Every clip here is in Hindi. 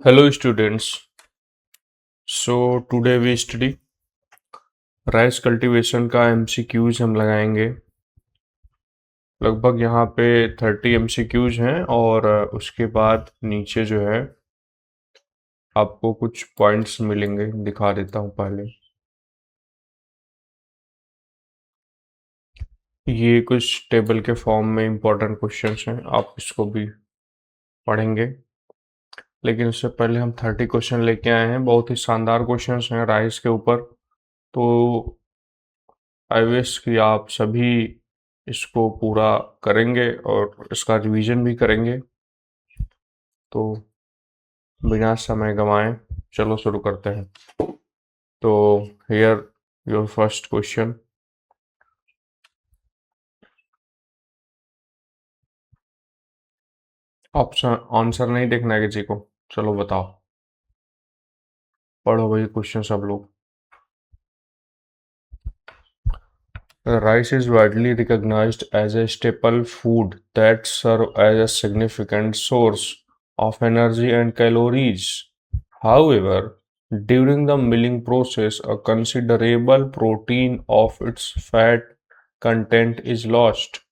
Hello students. So today we study rice cultivation का एमसीक्यूज हम लगाएंगे। लगभग यहाँ पे 30 एमसीक्यूज हैं और उसके बाद नीचे जो है आपको कुछ पॉइंट्स मिलेंगे, दिखा देता हूँ पहले। ये कुछ टेबल के फॉर्म में इम्पोर्टेंट क्वेश्चंस हैं, आप इसको भी पढ़ेंगे। लेकिन उससे पहले हम 30 क्वेश्चन लेके आए हैं, बहुत ही शानदार क्वेश्चंस हैं राइस के ऊपर। तो आई विश कि आप सभी इसको पूरा करेंगे और इसका रिवीजन भी करेंगे। तो बिना समय गंवाए चलो शुरू करते हैं। तो here your first question. Option answer नहीं देखना है किसी को, चलो बताओ। पढ़ो भाई क्वेश्चन सब लोग। Rice is widely recognized as a staple food that serves as a significant source of energy and calories. However, during the milling process, a considerable protein of its fat content is lost.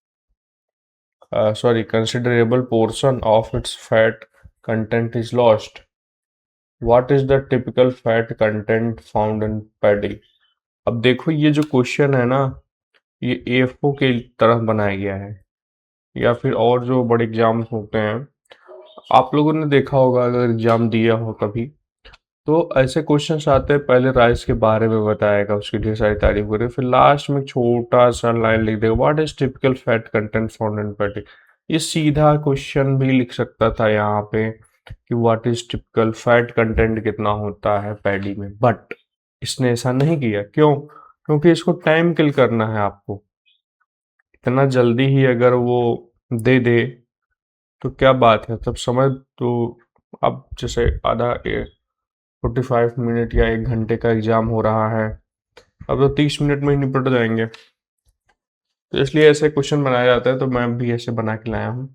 Considerable portion of its fat content is lost. What is the typical fat content found in paddy? अब देखो ये जो क्वेश्चन है ना, ये एएफओ के तरह बनाया गया है या फिर और जो बड़े एग्जाम्स होते हैं। आप लोगों ने देखा होगा अगर एग्जाम दिया हो कभी, तो ऐसे क्वेश्चंस आते हैं, पहले राइस के बारे में बताएगा, उसकी ढेर सारी तारीफ करें, फिर लास्ट में छोटा सा लाइन लिख देगा what is typical fat content found in patty. ये सीधा क्वेश्चन भी लिख सकता था यहाँ पे कि what is typical fat content कितना होता है पैडी में, बट इसने ऐसा नहीं किया। क्यों? क्योंकि इसको टाइम किल करना है आपको। इतना जल्दी ही अगर वो दे दे तो क्या बात है, तब समय तो अब जैसे आधा 45 मिनट या 1 घंटे का एग्जाम हो रहा है, अब तो 30 मिनट में ही निपट जाएंगे। तो इसलिए ऐसे क्वेश्चन बनाया जाता है, तो मैं भी ऐसे बना के लाया हूँ।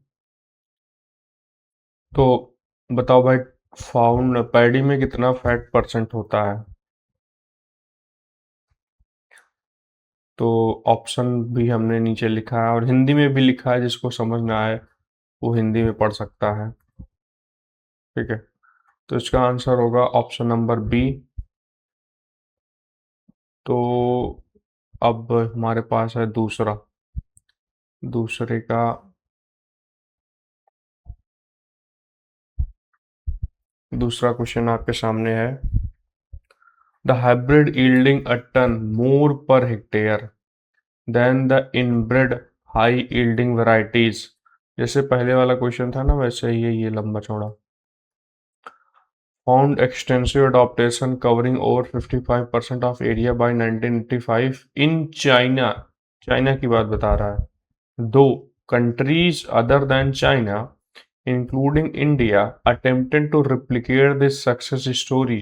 तो बताओ भाई, फाउंड पैडी में कितना फैट परसेंट होता है? तो ऑप्शन भी हमने नीचे लिखा है और हिंदी में भी लिखा है, जिसको समझ में आए वो हिंदी में पढ़ सकता है। ठीक है, तो इसका आंसर होगा ऑप्शन नंबर बी। तो अब हमारे पास है दूसरा। दूसरे का दूसरा क्वेश्चन आपके सामने है। The hybrid yielding a ton more per hectare than the inbred high yielding varieties। जैसे पहले वाला क्वेश्चन था ना, वैसे ही है ये लंबा चौड़ा। Found extensive adaptation covering over 55% of area by 1985 in China। China की बात बता रहा है। दो countries other than China, including India, attempted to replicate this success story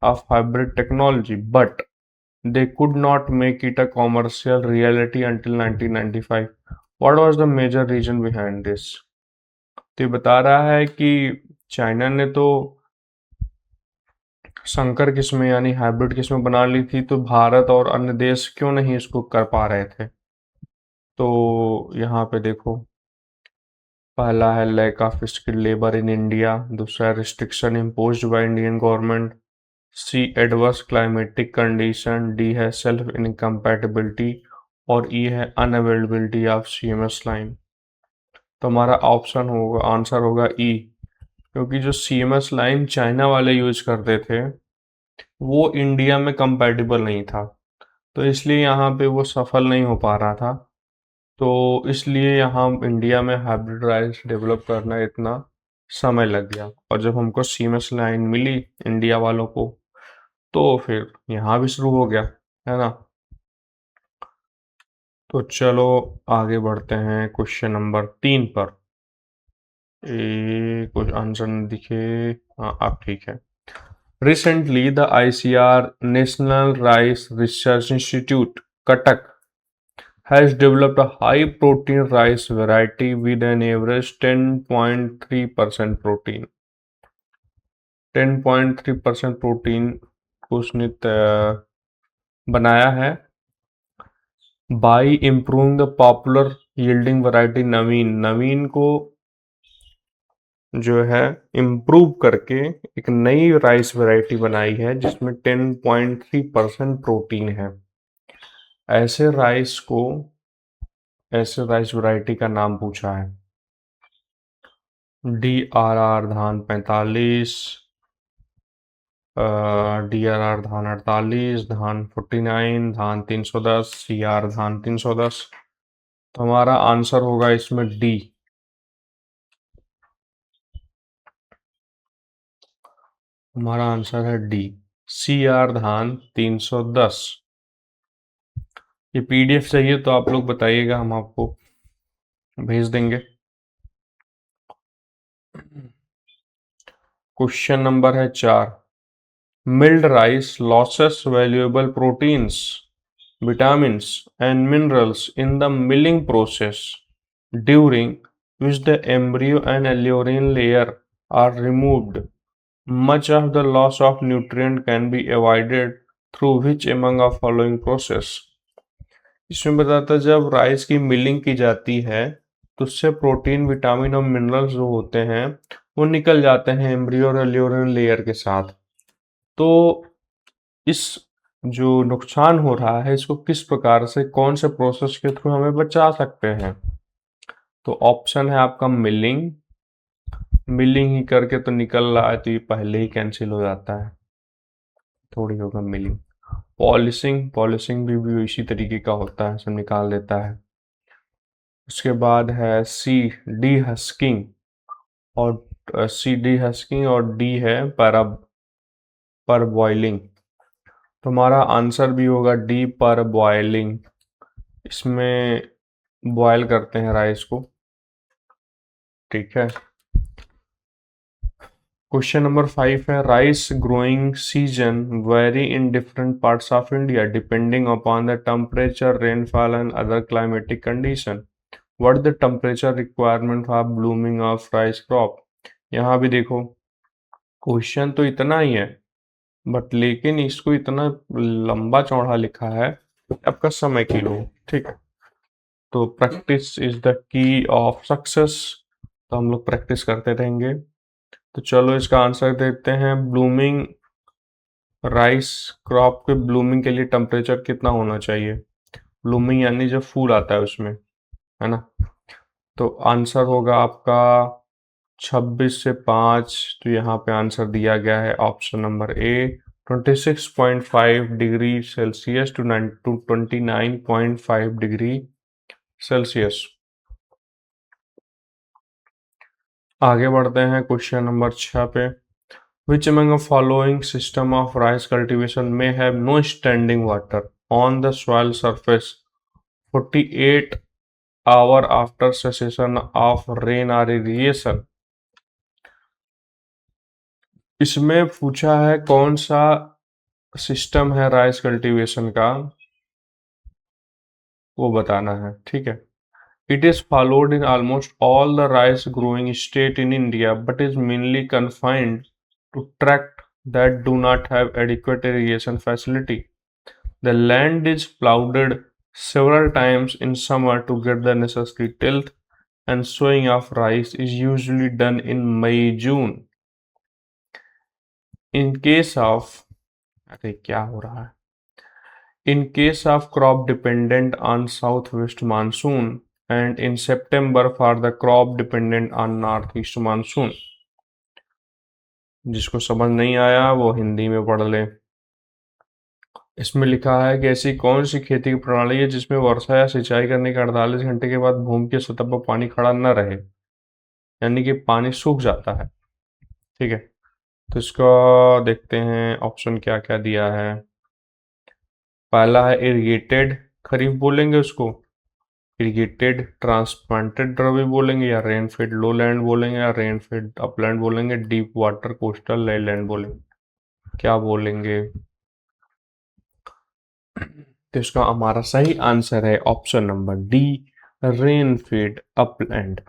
of hybrid technology, but they could not make it a commercial reality until 1995। What was the major reason behind this? तो ये बता रहा है कि चाइना ने तो संकर किस्में यानी हाइब्रिड किस्में बना ली थी, तो भारत और अन्य देश क्यों नहीं इसको कर पा रहे थे। तो यहाँ पे देखो, पहला है lack of skilled labour in India, दूसरा restriction imposed by Indian government, C adverse climatic condition, D है सेल्फ इनकम्पैटिबिलिटी और ई है अनअवेलेबिलिटी ऑफ सीएमएस लाइन। तो हमारा ऑप्शन होगा, आंसर होगा ई, क्योंकि जो सीएमएस लाइन चाइना वाले यूज करते थे वो इंडिया में कंपैटिबल नहीं था, तो इसलिए यहाँ पे वो सफल नहीं हो पा रहा था। तो इसलिए यहाँ इंडिया में हाइब्रिड राइस डेवलप करना इतना समय लग गया, और जब हमको सीमस लाइन मिली इंडिया वालों को, तो फिर यहाँ भी शुरू हो गया, है ना। तो चलो आगे बढ़ते हैं क्वेश्चन नंबर 3 पर। कुछ आंसर नहीं दिखे। हाँ अब ठीक है। Recently the ICR national rice research institute Cuttack has developed a high protein rice variety with an average 10.3% protein. 10.3% protein को उसने बनाया है by improving the popular yielding variety Naveen. Naveen को जो है इम्प्रूव करके एक नई राइस वैरायटी बनाई है जिसमें 10.3% प्रोटीन है। ऐसे राइस वैरायटी का नाम पूछा है। DRR धान 45, DRR धान 48, धान 49, धान 310, CR धान 310। तो हमारा आंसर होगा इसमें डी। हमारा आंसर है डी, CR धान 310। ये PDF चाहिए तो आप लोग बताइएगा, हम आपको भेज देंगे। क्वेश्चन नंबर है 4। Mild rice losses valuable proteins, vitamins and minerals in the milling process, during which the embryo and alluring layer are removed. Much of the loss of nutrient can be avoided through which among the following process? इसमें बताता है जब राइस की मिलिंग की जाती है तो उससे प्रोटीन, विटामिन और मिनरल्स जो होते हैं वो निकल जाते हैं एम्ब्रियो और एल्यूरिन लेयर के साथ। तो इस जो नुकसान हो रहा है इसको किस प्रकार से, कौन से प्रोसेस के थ्रू हमें बचा सकते हैं? तो ऑप्शन है आपका मिलिंग। मिलिंग ही करके तो निकल रहा है तो ये पहले ही कैंसिल हो जाता है, थोड़ी होगा मिलिंग। पॉलिशिंग, पॉलिशिंग भी इसी तरीके का होता है, सब निकाल देता है। उसके बाद है सी, डी हस्किंग, और सी डी हस्किंग और डी है पर बॉइलिंग। तो हमारा आंसर भी होगा डी, पर बॉइलिंग। इसमें बॉयल करते हैं राइस को, ठीक है। क्वेश्चन नंबर 5 है rice growing season very in different parts of India depending upon the temperature, rainfall and other climatic condition. What the temperature requirement for blooming of rice crop? यहाँ भी देखो क्वेश्चन तो इतना ही है बट लेकिन इसको इतना लंबा चौड़ा लिखा है, आपका समय की लो, ठीक है। तो practice is the key of success, तो हम लोग प्रैक्टिस करते रहेंगे। तो चलो इसका आंसर देखते हैं। ब्लूमिंग राइस क्रॉप के ब्लूमिंग के लिए टेम्परेचर कितना होना चाहिए? ब्लूमिंग यानी जब फूल आता है उसमें, है ना। तो आंसर होगा आपका 26 से 5। तो यहाँ पे आंसर दिया गया है option number A, 26.5 degree Celsius to 29.5 degree Celsius. आगे बढ़ते हैं क्वेश्चन नंबर 6 पे। Which among the following system of rice cultivation may have no standing water on the soil surface 48 hour after cessation of rain or irrigation? इसमें पूछा है कौन सा सिस्टम है राइस कल्टीवेशन का, वो बताना है, ठीक है। It is followed in almost all the rice growing state in India but is mainly confined to tracts that do not have adequate irrigation facility. The land is plowed several times in summer to get the necessary tilth, and sowing of rice is usually done in May-June. In case of, अरे क्या हो रहा है? In case of crop dependent on southwest monsoon, and in September for the crop dependent on northeast monsoon. जिसको समझ नहीं आया वो हिंदी में पढ़ ले। इसमें लिखा है कि ऐसी कौन सी खेती की प्रणाली है जिसमें वर्षा या सिंचाई करने के 48 घंटे के बाद भूमि की सतह पर पानी खड़ा न रहे, यानी कि पानी सूख जाता है, ठीक है। तो इसका देखते हैं ऑप्शन क्या क्या दिया है। पहला है इरिगेटेड, खरीफ बोलेंगे उसको, इरिगेटेड ट्रांसप्लांटेड रबी बोलेंगे, या रेन फेड लो लैंड बोलेंगे, या रेन फेड अपलैंड बोलेंगे, डीप वाटर कोस्टल लैंड बोलेंगे, क्या बोलेंगे? तो इसका हमारा सही आंसर है option number D, rain fed upland.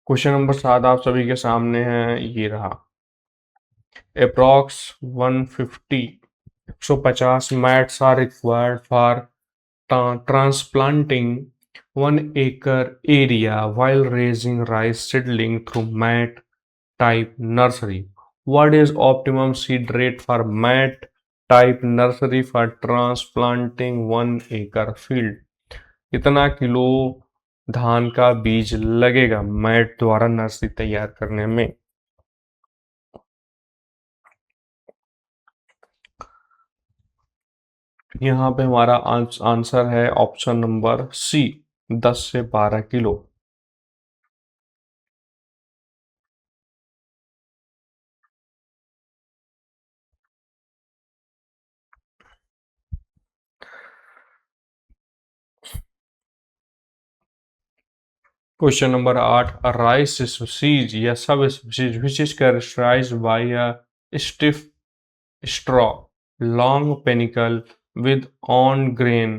Question number 7 आप सभी के सामने है, ये रहा। Approx 150 mats are required for transplanting 1 acre area while raising rice seedling through mat type nursery. What is optimum seed rate for mat type nursery for transplanting 1 acre field? कितना किलो धान का बीज लगेगा मैट द्वारा नर्सरी तैयार करने में? यहाँ पे हमारा आंसर है ऑप्शन नंबर सी, 10 से 12 किलो। क्वेश्चन नंबर 8, राइस स्पीसीज या sub species which is characterised by a stiff straw, long panicle with on grain,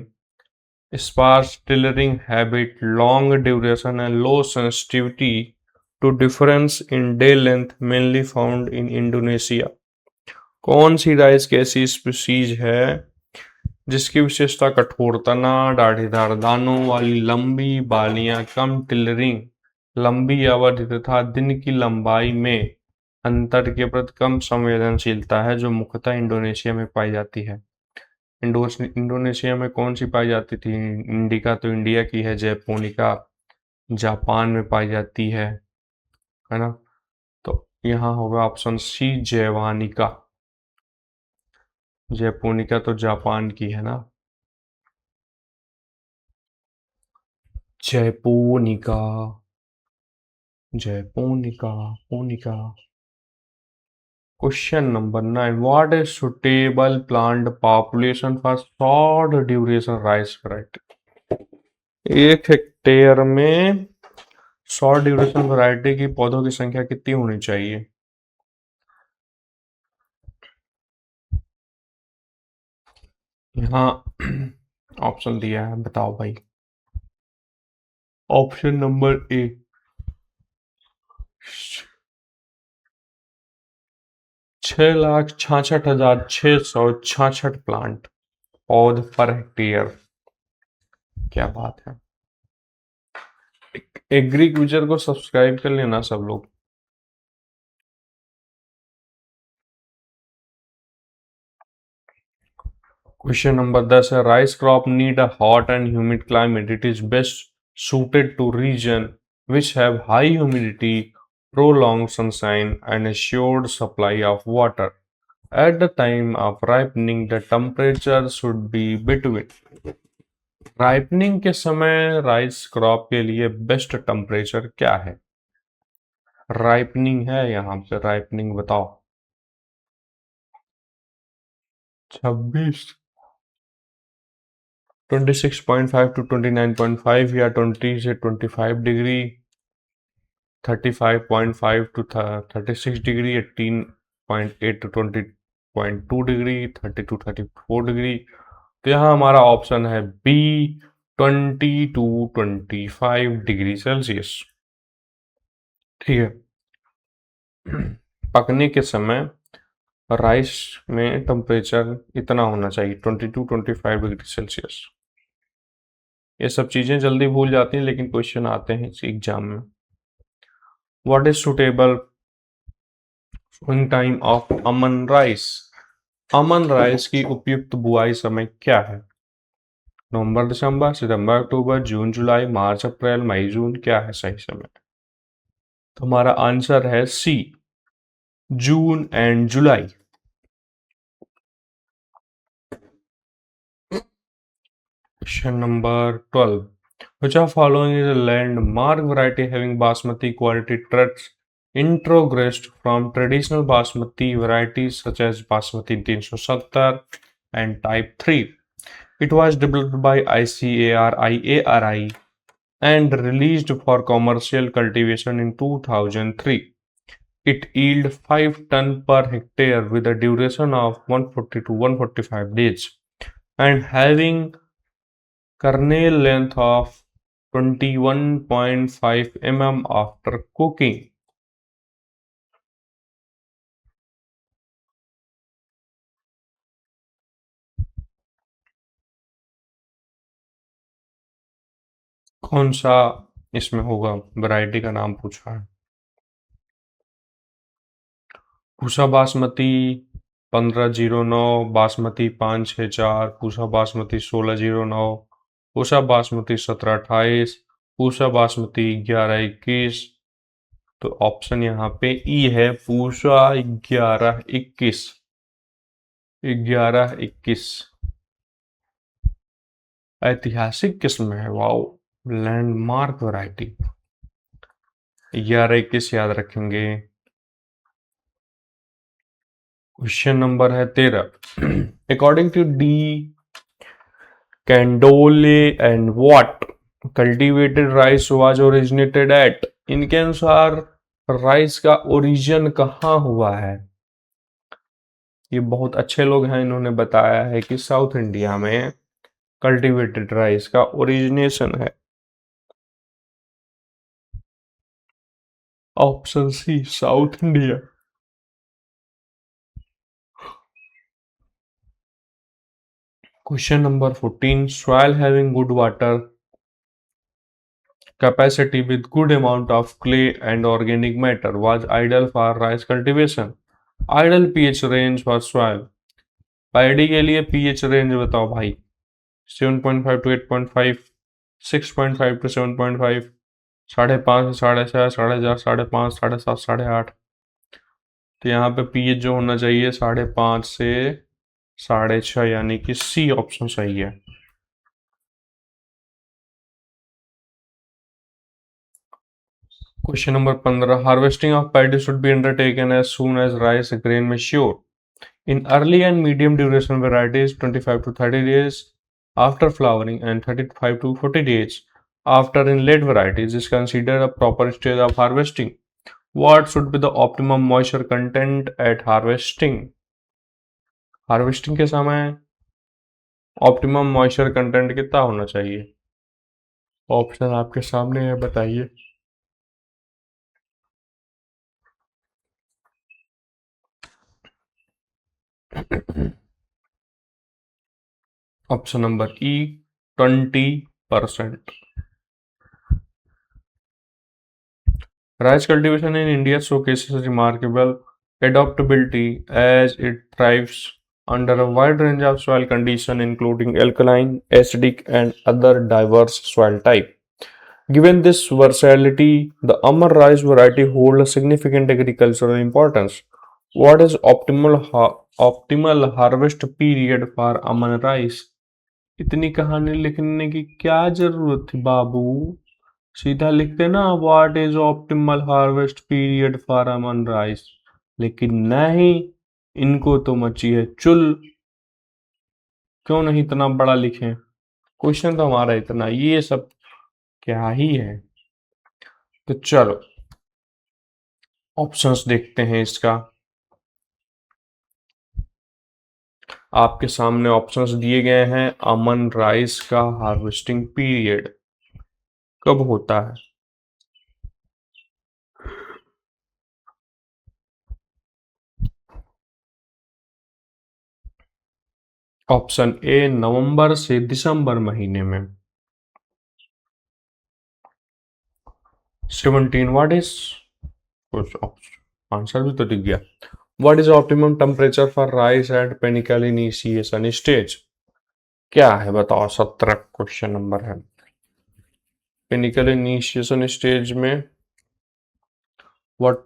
sparse tillering habit, long duration and low sensitivity to difference in day length, mainly found in Indonesia. कौन सी राइस की ऐसी स्पीसीज है जिसकी विशेषता कठोरता, दाढ़ीदार दानों वाली लंबी बालियां, कम टिलरिंग, लंबी अवधि तथा दिन की लंबाई में अंतर के प्रति कम संवेदनशीलता है, जो मुख्यतः इंडोनेशिया में पाई जाती है? इंडोनेशिया में कौन सी पाई जाती थी? इंडिका तो इंडिया की है, जैपोनिका जापान में पाई जाती है ना? तो यहाँ होगा ऑप्शन सी, जैवानिका। जैपोनिका तो जापान की है ना। जैपोनिका, जैपोनिका, पोनिका। Question number 9, what is suitable plant population for short duration rice variety? 1 hectare में शॉर्ट ड्यूरेशन वैरायटी की पौधों की संख्या कितनी होनी चाहिए? यहाँ ऑप्शन दिया है, बताओ भाई। ऑप्शन नंबर ए, 6,66,666 प्लांट पौध पर हेक्टेयर। क्या बात है। एग्री क्विजर को सब्सक्राइब कर लेना सब लोग। क्वेश्चन नंबर 10 है, rice crop need a hot and humid climate, it is best suited to region which have high humidity, prolonged sunshine and assured supply of water. At the time of ripening, the temperature should be between. Ripening के समय राइस क्रॉप के लिए बेस्ट टेम्परेचर क्या है? राइपनिंग है यहाँ पे, राइपनिंग बताओ। 26, 26.5 to 29.5 या 20 से 25 degree, 35.5 to 36 degree, 18.8 to 20.2 degree, 30 to 34 degree. तो यहाँ हमारा ऑप्शन है बी, 20 to 25 डिग्री सेल्सियस। ठीक है। पकने के समय राइस में टेम्परेचर इतना होना चाहिए, 20 to 25 डिग्री सेल्सियस। ये सब चीजें जल्दी भूल जाती हैं, लेकिन क्वेश्चन आते हैं इस एग्जाम में। What is suitable sowing time of aman rice? Aman rice की उपयुक्त बुआई समय क्या है? नवंबर दिसंबर, सितंबर अक्टूबर, जून जुलाई, मार्च अप्रैल, मई जून, क्या है सही समय? तो हमारा आंसर है सी, जून and July. Question number 12. Which of following is a landmark variety having basmati quality traits introgressed from traditional basmati varieties such as basmati 370 and type 3? It was developed by ICAR-IARI and released for commercial cultivation in 2003. It yields 5 ton per hectare with a duration of 140 to 145 days and having kernel length of 21.5 mm after cooking. कौन सा इसमें होगा? वैरायटी का नाम पूछा है। पूसा बासमती 1509, बासमती 564, पूसा बासमती 1609, पूसा बासमती 1728, पूसा बासमती 1121। तो ऑप्शन यहाँ पे ई है, पूसा 1121। 1121 ऐतिहासिक किस्म है, वाओ, लैंडमार्क वैरायटी। 1121 याद रखेंगे। क्वेश्चन नंबर है 13। According to de Candolle and what cultivated rice was originated at. इनके अनुसार राइस का ओरिजिन कहाँ हुआ है? ये बहुत अच्छे लोग हैं, इन्होंने बताया है कि साउथ इंडिया में कल्टिवेटेड राइस का ओरिजिनेशन है। Option C, South India. Question number 14। Soil having good water capacity with good amount of clay and organic matter was ideal for rice cultivation. Ideal pH range for soil. Paddy के लिए pH रेंज बताओ भाई। 7.5 to 8.5, 6.5 to 7.5, 5.5 से 6.5, 4.5, 5.5, 7.5, 8.5। तो यहाँ पे pH जो होना चाहिए 5.5 से 6.5, यानी कि सी ऑप्शन सही है। Question number 15। Harvesting of paddy should be undertaken as soon as rice grain mature in early and medium duration varieties 25 to 30 days after flowering and 35 to 40 days after. In late varieties is considered a proper stage of harvesting. What should be the optimum moisture content at harvesting? Harvesting के समय ऑप्टिमम मॉइस्चर कंटेंट कितना होना चाहिए? ऑप्शन आपके सामने है, बताइए। Option number E 20%। Rice cultivation in India showcases remarkable adaptability as it thrives under a wide range of soil conditions, including alkaline, acidic, and other diverse soil types. Given this versatility, the Amar rice variety holds a significant agricultural importance. What is optimal harvest period for Amar rice? इतनी कहानी लिखने की क्या जरूरत थी बाबू? सीधा लिखते ना, what is optimal harvest period for Aman rice. लेकिन नहीं, इनको तो मची है चुल। क्यों नहीं इतना बड़ा लिखें? क्वेश्चन तो हमारा इतना, ये सब क्या ही है। तो चलो ऑप्शंस देखते हैं इसका। आपके सामने ऑप्शंस दिए गए हैं। अमन राइस का हार्वेस्टिंग पीरियड कब होता है? ऑप्शन ए, नवंबर से दिसंबर महीने में। 17। व्हाट इज, आंसर भी तो दिख गया। What is optimum temperature for rice at panicle initiation stage? क्या है बताओ? 17 क्वेश्चन नंबर है। पेनिकल इनिशिएशन स्टेज में what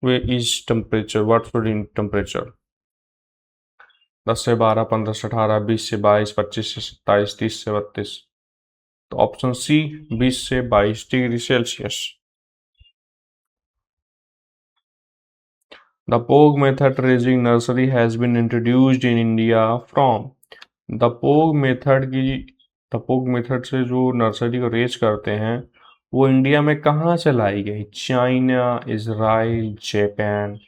way is temperature, what should in temperature? 10 से 12, 15 से 18, 20 से 22, 25 से 27, 30 से 32। तो ऑप्शन सी 20 से 22 degree Celsius. The Pog method raising nursery has been introduced in India from। Dapog method की, द पोग मेथड से जो नर्सरी को रेज करते हैं वो इंडिया में कहाँ से लाई गई? China, Israel, Japan,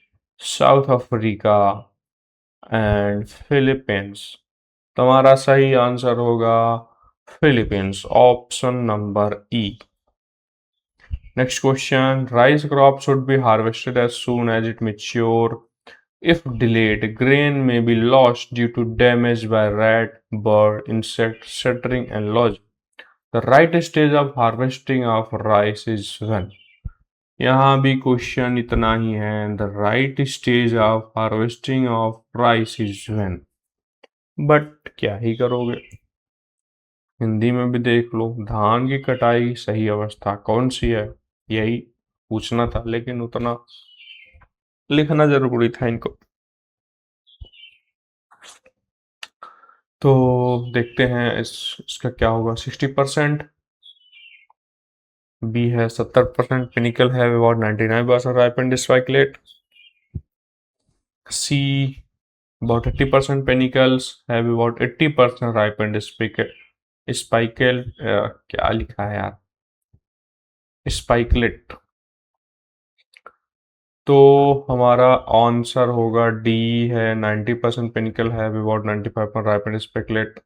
south Africa and Philippines. तुम्हारा सही आंसर होगा Philippines. Option number E. Next question. Rice crop should be harvested as soon as it mature. If delayed, grain may be lost due to damage by rat, bird, insect, shattering and lodging. The right stage of harvesting of rice is when? यहाँ भी क्वेश्चन इतना ही है. The right stage of harvesting of rice is when. But क्या ही करोगे, हिंदी में भी देख लो. धान की कटाई सही अवस्था कौन सी है, यही पूछना था, लेकिन उतना लिखना जरूरी था इनको. तो देखते हैं इसका क्या होगा. 60%. बी है 70%. पिनिकल है अबाउट 99% ripened spikelate. सी about 80% panicles have about 80% ripened spikel. क्या लिखा है यार, स्पाइकलेट. तो हमारा आंसर होगा डी है. 90% पेनिकल है अबाउट 95% ripened spikelate.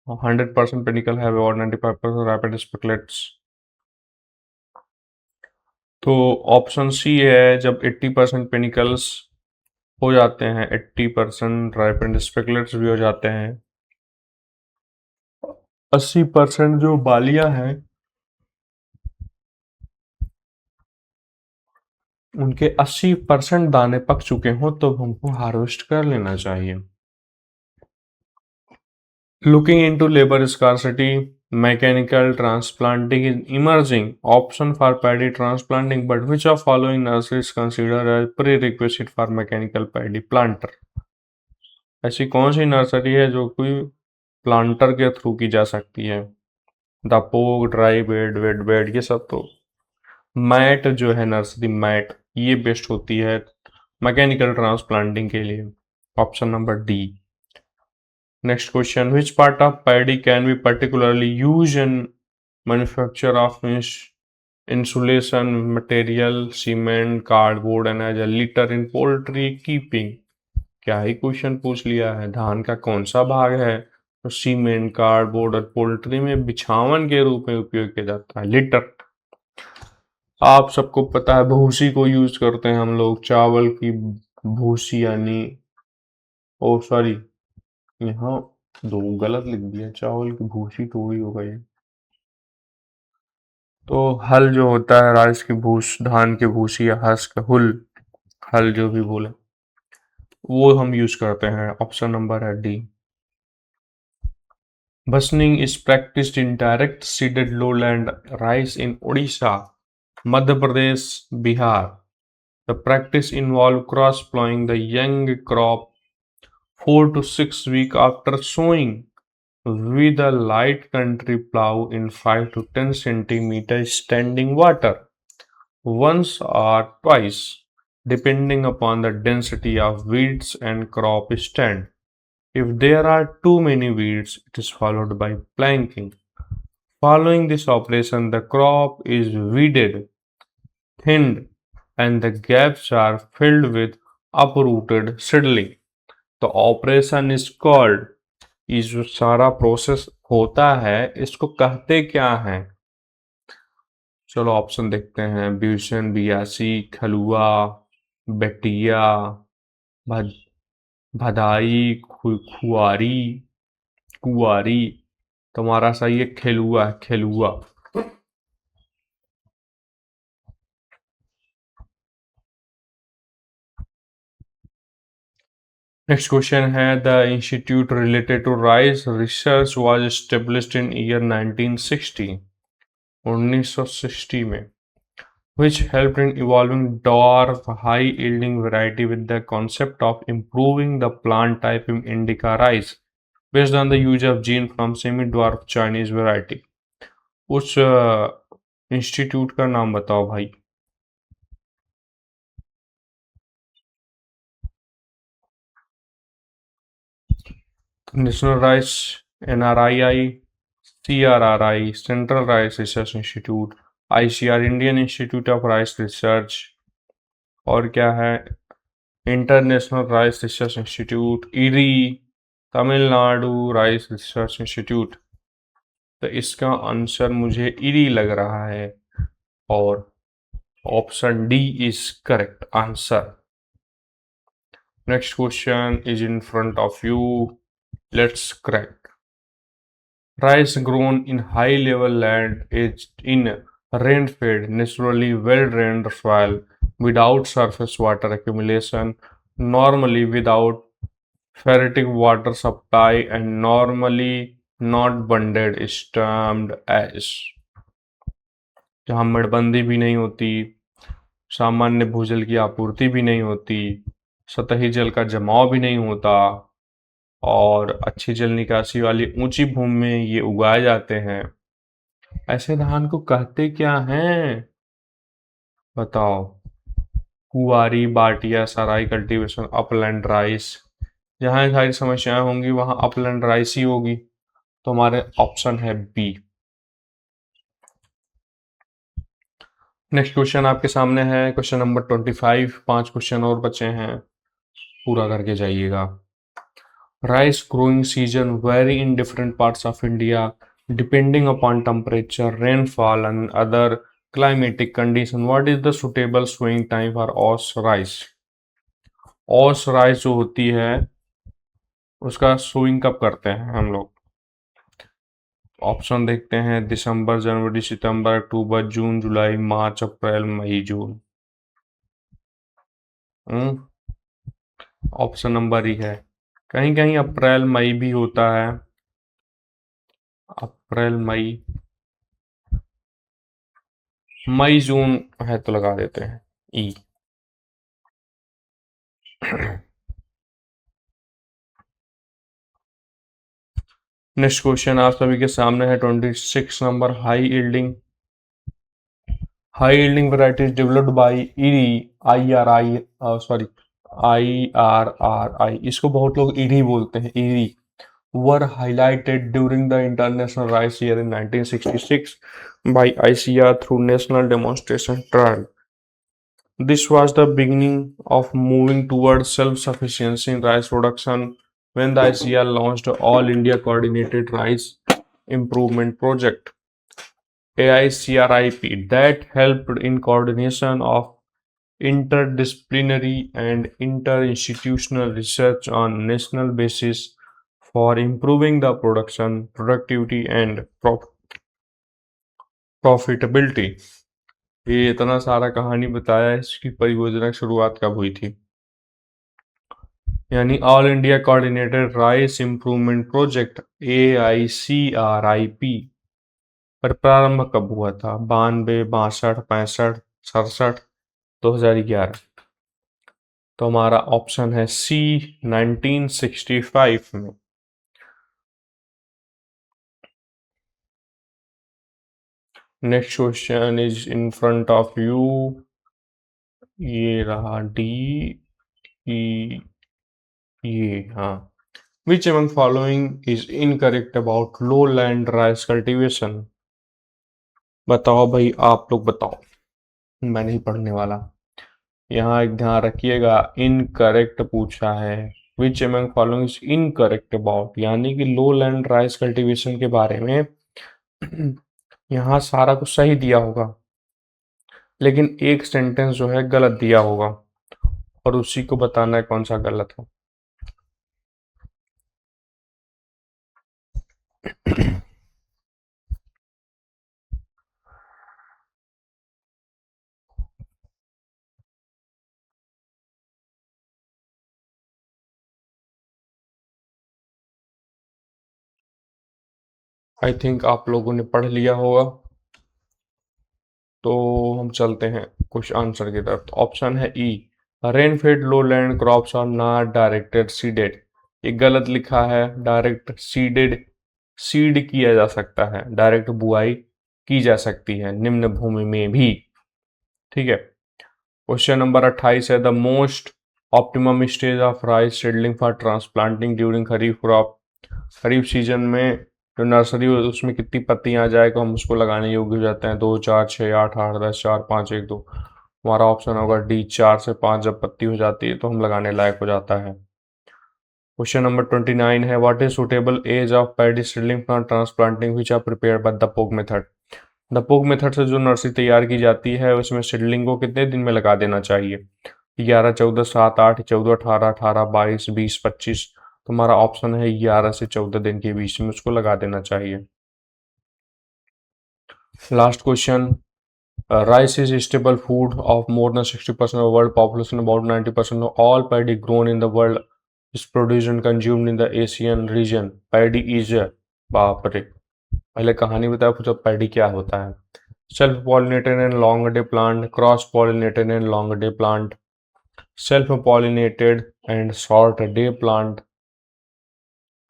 100% पेनिकल है अबाउट 95% ripened spikelets. तो ऑप्शन सी है, जब 80% पेनिकल्स हो जाते हैं, 80% राइपेंड स्पेकुलेट्स भी हो जाते हैं, 80% जो बालियां हैं उनके 80% दाने पक चुके हों तो हमको हार्वेस्ट कर लेना चाहिए. Looking into labour scarcity, mechanical transplanting is emerging option for paddy transplanting, but which of following nursery is considered as prerequisite for mechanical paddy planter. ऐसी कौन सी नर्सरी है जो कोई प्लांटर के थ्रू की जा सकती है. दापोग, ड्राई बेड, वेट बेड, ये सब तो. मैट जो है नर्सरी मैट, ये बेस्ट होती है मैकेनिकल ट्रांसप्लांटिंग के लिए. Option number D. Next question. Which part of paddy can be particularly use in manufacture of insulation material, cement, cardboard and as a litter in poultry keeping. क्या ही क्वेश्चन पूछ लिया है. धान का कौन सा भाग है तो सीमेंट, कार्डबोर्ड और पोल्ट्री में बिछावन के रूप में उपयोग किया जाता है. लिटर. आप सबको पता है भूसी को यूज करते हैं हम लोग, चावल की भूसी यानी, ओ सॉरी, यहाँ दो गलत लिख दिया, चावल की भूसी थोड़ी हो गई. तो हल जो होता है, राइस की भूस, धान की भूसी या हस्क, हुल, हल जो भी बोले, वो हम यूज करते हैं. ऑप्शन नंबर है D. Busning is practiced in direct seeded lowland rice in Odisha, Madhya Pradesh, Bihar. The practice involves cross plowing the young crop 4 to 6 weeks after sowing with a light country plow in 5 to 10 centimeters standing water once or twice, depending upon the density of weeds and crop stand. If there are too many weeds, it is followed by planking. Following this operation, the crop is weeded, thinned, and the gaps are filled with uprooted seedling. तो ऑपरेशन इज कॉल्ड, ये जो सारा प्रोसेस होता है इसको कहते क्या है. चलो ऑप्शन देखते हैं. ब्यूसन, बियासी, खलुआ, बेटिया, भद भदाई, खुआरी, कुआरी. तुम्हारा सही है खेलुआ, खेलुआ. नेक्स्ट क्वेश्चन है. The institute related to rice research was established in year 1960, 1960 में, which helped in evolving dwarf high yielding variety with the concept of improving the plant type in indica rice based on the use of gene from semi dwarf Chinese variety. उस इंस्टीट्यूट का नाम बताओ भाई. National rice, NRII, CRRI, central rice research institute, ICR, Indian institute of rice research, और क्या है, international rice research institute, eri, Tamil Nadu rice research institute. तो इसका आंसर मुझे इरी लग रहा है और option D is correct answer. Next question is in front of you, let's crack. Rice grown in high level land is in rain fed, naturally well drained soil without surface water accumulation, normally without ferritic water supply, and normally not bundled stamped as। जहाँ मड़बंदी भी नहीं होती, सामान्य भूजल की आपूर्ति भी नहीं होती, सतही जल का जमाव भी नहीं होता और अच्छी जल निकासी वाली ऊंची भूमि में ये उगाए जाते हैं, ऐसे धान को कहते क्या हैं बताओ? कुवारी, बाटिया, सराई कल्टीवेशन, अपलैंड राइस। जहां ये सारी समस्याएं होंगी वहां अपलैंड राइस ही होगी, तो हमारे ऑप्शन है बी। नेक्स्ट क्वेश्चन आपके सामने है, क्वेश्चन नंबर 25। 5 क्वेश्चन और बचे हैं, पूरा करके जाइएगा। Rice growing season vary in different parts of India depending upon temperature, rainfall, and other climatic conditions. What is the suitable sowing time for oats rice? ओस राइस जो होती है उसका सोइंग कब करते हैं हम लोग? ऑप्शन देखते हैं, दिसंबर, जनवरी, सितंबर, अक्टूबर, जून, जुलाई, मार्च, अप्रैल, मई, जून। ऑप्शन नंबर ही है, कहीं कहीं अप्रैल मई भी होता है, अप्रैल मई, मई जून है तो लगा देते हैं ई। नेक्स्ट क्वेश्चन आप सभी के सामने है, 26 number. High yielding varieties developed by IRI, इसको बहुत लोग ईरी बोलते हैं, eerie, were highlighted during the international rice year in 1966 by ICR through national demonstration trial. This was the beginning of moving towards self-sufficiency in rice production when the ICR launched All India Coordinated Rice Improvement Project AICRIP that helped in coordination of interdisciplinary and interinstitutional research on national basis for improving the production, productivity and profitability। ये इतना सारा कहानी बताया, इसकी परियोजना की शुरुआत कब हुई थी? यानी all India coordinated rice improvement project AICRIP पर प्रारंभ कब हुआ था? 92, 62, 65, 67, 2011। तो हमारा ऑप्शन है सी, 1965 में। Next question is in front of you, ये रहा डी ई, ये हाँ। Which among following is incorrect about low land rice cultivation? बताओ भाई, आप लोग बताओ, मैं नहीं पढ़ने वाला। यहाँ एक ध्यान रखिएगा, इनकरेक्ट पूछा है। Which among following is incorrect about, यानी कि लो लैंड राइस कल्टीवेशन के बारे में यहाँ सारा कुछ सही दिया होगा, लेकिन एक सेंटेंस जो है गलत दिया होगा, और उसी को बताना है कौन सा गलत है। आई थिंक आप लोगों ने पढ़ लिया होगा, तो हम चलते हैं कुछ आंसर की तरफ। ऑप्शन है E, rain fed low land crops are not directed seeded. ये गलत लिखा है, डायरेक्ट सीडेड, सीड किया जा सकता है, डायरेक्ट बुआई की जा सकती है निम्न भूमि में भी, ठीक है। क्वेश्चन नंबर 28 है, the most optimum stage of rice seedling for transplanting during kharif crop. Kharif season में जो नर्सरी हो उसमें कितनी पत्तियां आ जाए तो हम उसको लगाने योग्य हो जाते हैं? 2, 4, 6, 8, 8, 10, 4, 5, 1, 2। हमारा ऑप्शन होगा डी, 4 से 5 जब पत्ती हो जाती है तो हम लगाने लायक हो जाता है। क्वेश्चन नंबर 29 है, what is suitable age of paddy seedling plant transplanting which are prepared by dapog method. Dapog method से जो नर्सरी तैयार की जाती है उसमें सीडलिंग को कितने दिन में लगा देना चाहिए? 11, 14, 7, 8, 14, 18, 18, 22, 20, 25। तुम्हारा ऑप्शन है 11 से 14 दिन के बीच में उसको लगा देना चाहिए। Last question, rice is a staple food of more than 60% of the world population. About 90% of all paddy grown in the world is produced and consumed in the Asian region. Paddy is a, बाप रे, पहले कहानी बताओ पूछो पैडी क्या होता है। Self pollinated and long day plant, cross pollinated and long day plant, self pollinated and short day plant,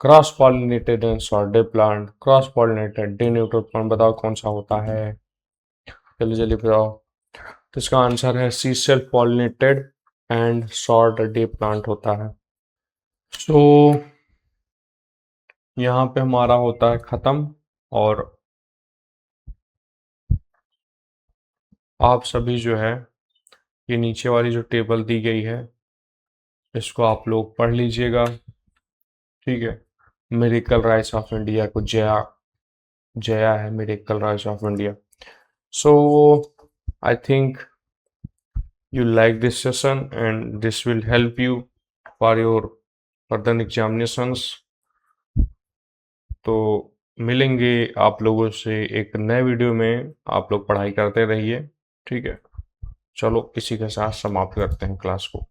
cross pollinated and short day plant, cross pollinated day neutral plant. बताओ कौन सा होता है, जल्दी जल्दी बताओ। तो इसका आंसर है C, self pollinated and short day plant होता है। सो यहाँ पे हमारा होता है खत्म, और आप सभी जो है ये नीचे वाली जो टेबल दी गई है इसको आप लोग पढ़ लीजिएगा, ठीक है। मिरेकल राइस ऑफ इंडिया को जया जया है, miracle rice of India. So I think you like this session and this will help you for your further examinations। तो मिलेंगे आप लोगों से एक नए वीडियो में, आप लोग पढ़ाई करते रहिए, ठीक है। चलो इसी के साथ समाप्त करते हैं क्लास को।